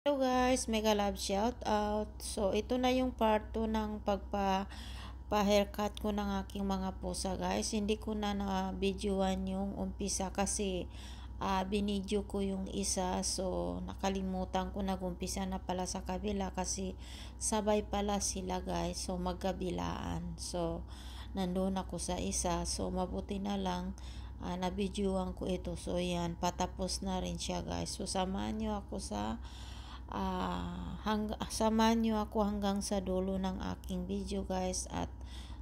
Hello guys, mega love shout out. So ito na yung part 2 ng pagpa-haircut ko ng aking mga pusa guys. Hindi ko na na-videoan yung umpisa kasi binidyo ko yung isa. So nakalimutan ko nag-umpisa na pala sa kabila kasi sabay pala sila guys. So magkabilaan. So nandun ako sa isa. So mabuti na lang na-videoan ko ito. So yan, patapos na rin siya guys. So samahan nyo ako sa samahan nyo ako hanggang sa dulo ng aking video guys at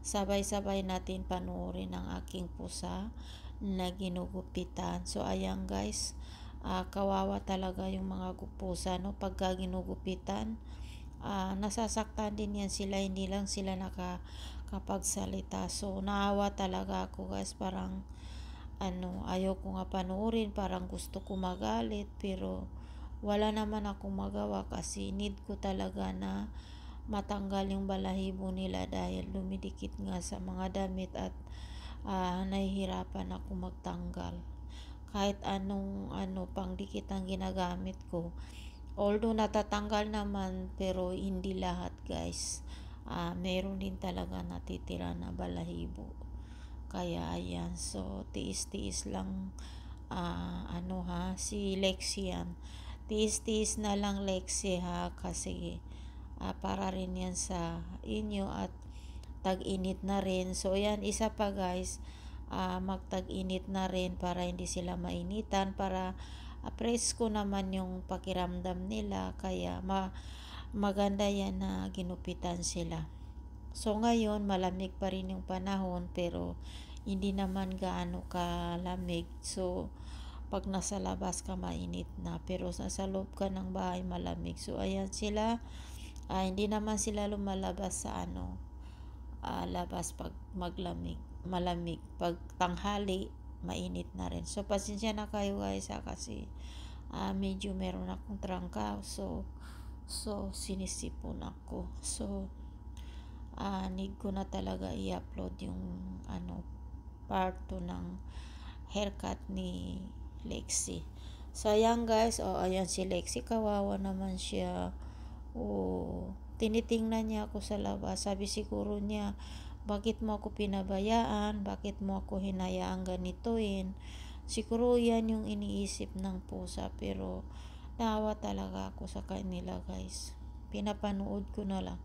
sabay-sabay natin panoorin ang aking pusa na ginugupitan. So ayan guys, kawawa talaga yung mga pusa no pagka ginugupitan. Nasasaktan din yan sila, hindi lang sila nakakapagsalita. So naawa talaga ako guys, parang ayaw ko nga panoorin, parang gusto ko magalit pero wala naman akong magawa kasi need ko talaga na matanggal yung balahibo nila dahil lumidikit nga sa mga damit at nahihirapan ako magtanggal kahit anong pangdikit ang ginagamit ko, although natatanggal naman pero hindi lahat guys. Meron din talaga natitira na balahibo, kaya ayan, so tiis-tiis lang. Si Lexi yan, tiis-tiis na lang Lexi ha, kasi para rin yan sa inyo at tag-init na rin. So yan, isa pa guys, magtag-init na rin para hindi sila mainitan, para presko naman yung pakiramdam nila, kaya maganda yan na ginupitan sila. So ngayon malamig pa rin yung panahon pero hindi naman gaano kalamig. So pag nasa labas ka mainit na, pero nasa loob ka ng bahay malamig. So ayan sila, hindi naman sila lumalabas sa labas pag malamig. Pag tanghali mainit na rin. So pasensya na kayo guys kasi medyo meron akong trangkaw, so sinisipon ako. So need ko na talaga i-upload yung part 2 ng haircut ni Lexi. So ayan guys, ayan si Lexi, kawawa naman siya. Tinitingnan niya ako sa labas, sabi siguro niya, bakit mo ako pinabayaan, bakit mo ako hinayaang ganituin. Siguro yan yung iniisip ng pusa, pero naawa talaga ako sa kanila guys, pinapanood ko na lang.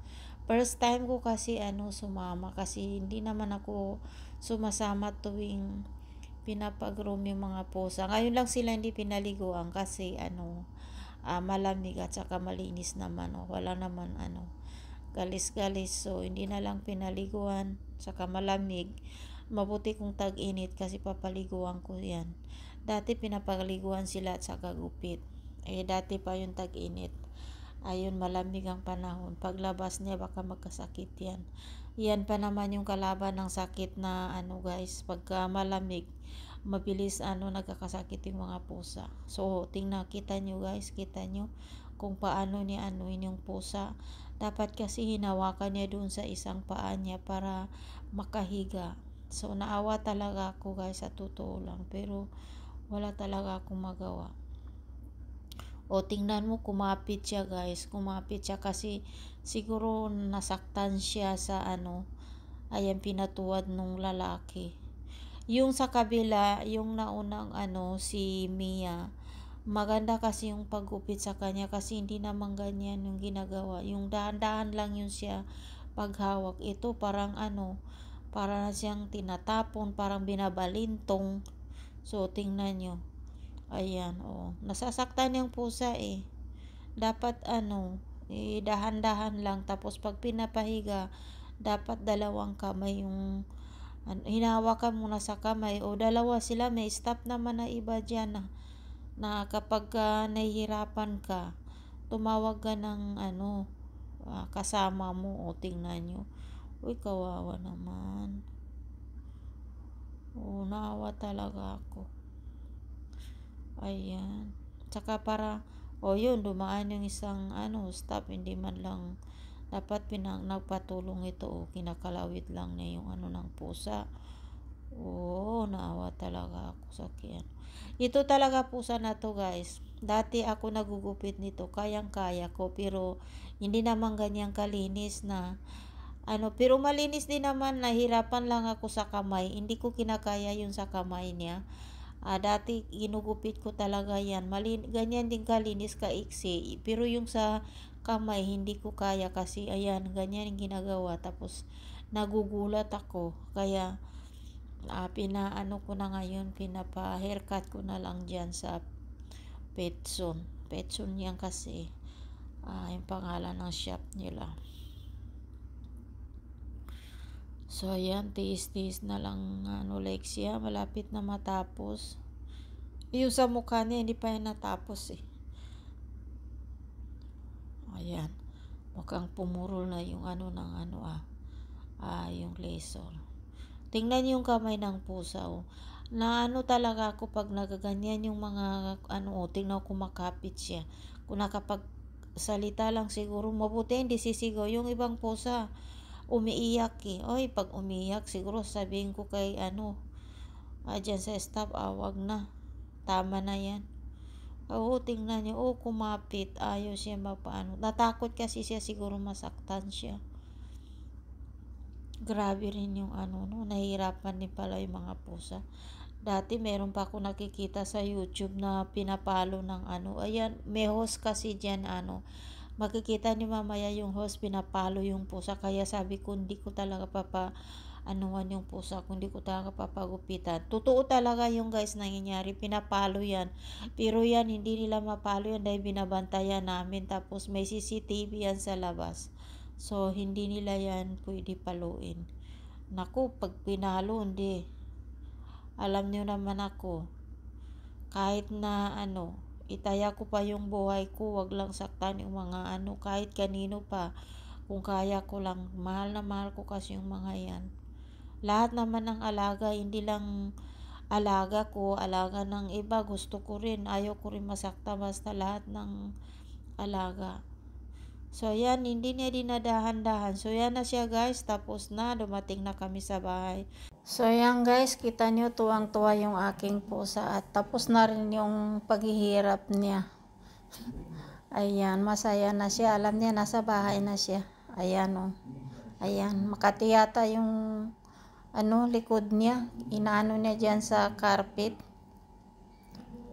First time ko kasi sumama, kasi hindi naman ako sumasama tuwing pinapag-groom yung mga pusa. Ngayon lang sila hindi pinaliguan kasi malamig at saka malinis naman, wala naman galis-galis, so hindi na lang pinaliguan, saka malamig. Mabuti kung tag-init kasi papaliguan ko yan. Dati pinapaliguan sila at saka gupit, dati pa yung tag-init. Ayun, malamig ang panahon, paglabas niya baka magkasakit yan. Yan pa naman yung kalaban ng sakit na guys, pagka malamig mabilis nagkakasakit yung mga pusa. So tingnan, kita nyo guys, kita nyo kung paano niya yung pusa. Dapat kasi hinawakan niya doon sa isang paa niya para makahiga. So naawa talaga ako guys, sa totoo lang, pero wala talaga akong magawa. Tingnan mo, kumapit siya guys, kumapit siya kasi siguro nasaktan siya sa ayan, pinatuwad nung lalaki. Yung sa kabila, yung naunang si Mia, maganda kasi yung paggupit sa kanya kasi hindi naman ganyan yung ginagawa, yung dahan-dahan lang yun siya paghawak. Ito parang para siyang tinatapon, parang binabalintong. So tingnan nyo, ayan, nasasaktan yung pusa dapat dahan-dahan lang, tapos pag pinapahiga dapat dalawang kamay yung hinahawakan mo na sa kamay, dalawa sila, may stop naman na iba dyan na kapag nahihirapan ka, tumawag ka ng kasama mo. Tingnan nyo, kawawa naman. Naawa talaga ako. Ayan, tsaka para yun, dumaan yung isang stop, hindi man lang dapat nagpatulong ito, kinakalawit lang niya yung ng pusa. Naawa talaga ako sa ito talaga pusa na to guys, Dati ako nagugupit nito, kayang-kaya ko, pero hindi naman ganyan kalinis na pero malinis din naman, nahirapan lang ako sa kamay, hindi ko kinakaya yun sa kamay niya. Dati ginugupit ko talaga yan, ganyan din kalinis kaiksi, pero yung sa kamay hindi ko kaya kasi ayan, ganyan yung ginagawa, tapos nagugulat ako, kaya ko na ngayon, pinapa haircut ko na lang dyan sa Petson yan kasi yung pangalan ng shop nila. So ayan, tiis-tiis na lang Lexia, malapit na matapos. Yung sa mukha niya hindi pa yan natapos Ayan, mukhang pumurol na yung yung laser. Tingnan yung kamay ng pusa na talaga ako pag nagaganyan yung mga tingnan ko kumakapit siya. Kung nakapagsalita lang siguro, mabuti hindi sisigaw. Yung ibang pusa umiiyak Oy, pag umiiyak siguro sabihin ko kay dyan sa staff, wag na, tama na yan. Tingnan niyo, kumapit, ayaw siya natakot kasi siya, siguro masaktan siya. Grabe rin yung nahihirapan din pala yung mga pusa. Dati meron pa ako nakikita sa YouTube na pinapalo ng ayan, may host kasi dyan makikita ni mamaya yung host pinapalo yung pusa, kaya sabi ko hindi ko talaga yung pusa, kung hindi ko talaga papagupitan. Totoo talaga yung guys nangyayari, pinapalo yan, pero yan hindi nila mapalo yan dahil binabantayan namin, tapos may CCTV yan sa labas, so hindi nila yan pwede paluin. Naku, pag pinalo hindi, alam nyo naman ako, kahit na itaya ko pa yung buhay ko, wag lang saktan yung mga kahit kanino pa, kung kaya ko lang. Mahal na mahal ko kasi yung mga yan. Lahat naman ng alaga, hindi lang alaga ko, alaga ng iba, gusto ko rin, ayaw ko rin masakta, basta lahat ng alaga. So yan, hindi niya dinadahan-dahan. So yan na siya guys, tapos na, dumating na kami sa bahay. So yan guys, kita nyo tuwang-tuwa yung aking pusa, at tapos na rin yung paghihirap niya. Ayan, masaya na siya, alam niya nasa bahay na siya. Ayan ayan, makati yata yung likod niya, inaano niya dyan sa carpet.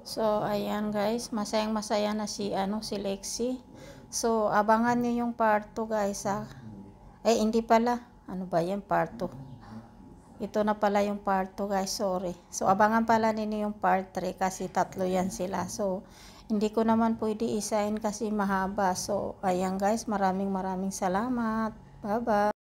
So ayan guys, masayang masaya na si Lexi. So abangan niyo yung part 2 guys hindi pala, ba yan, part 2. Ito na pala yung part 2 guys, sorry. So abangan pala ninyo yung part 3 kasi tatlo yan sila. So hindi ko naman pwede isahin kasi mahaba. So ayan guys, maraming salamat. Bye bye.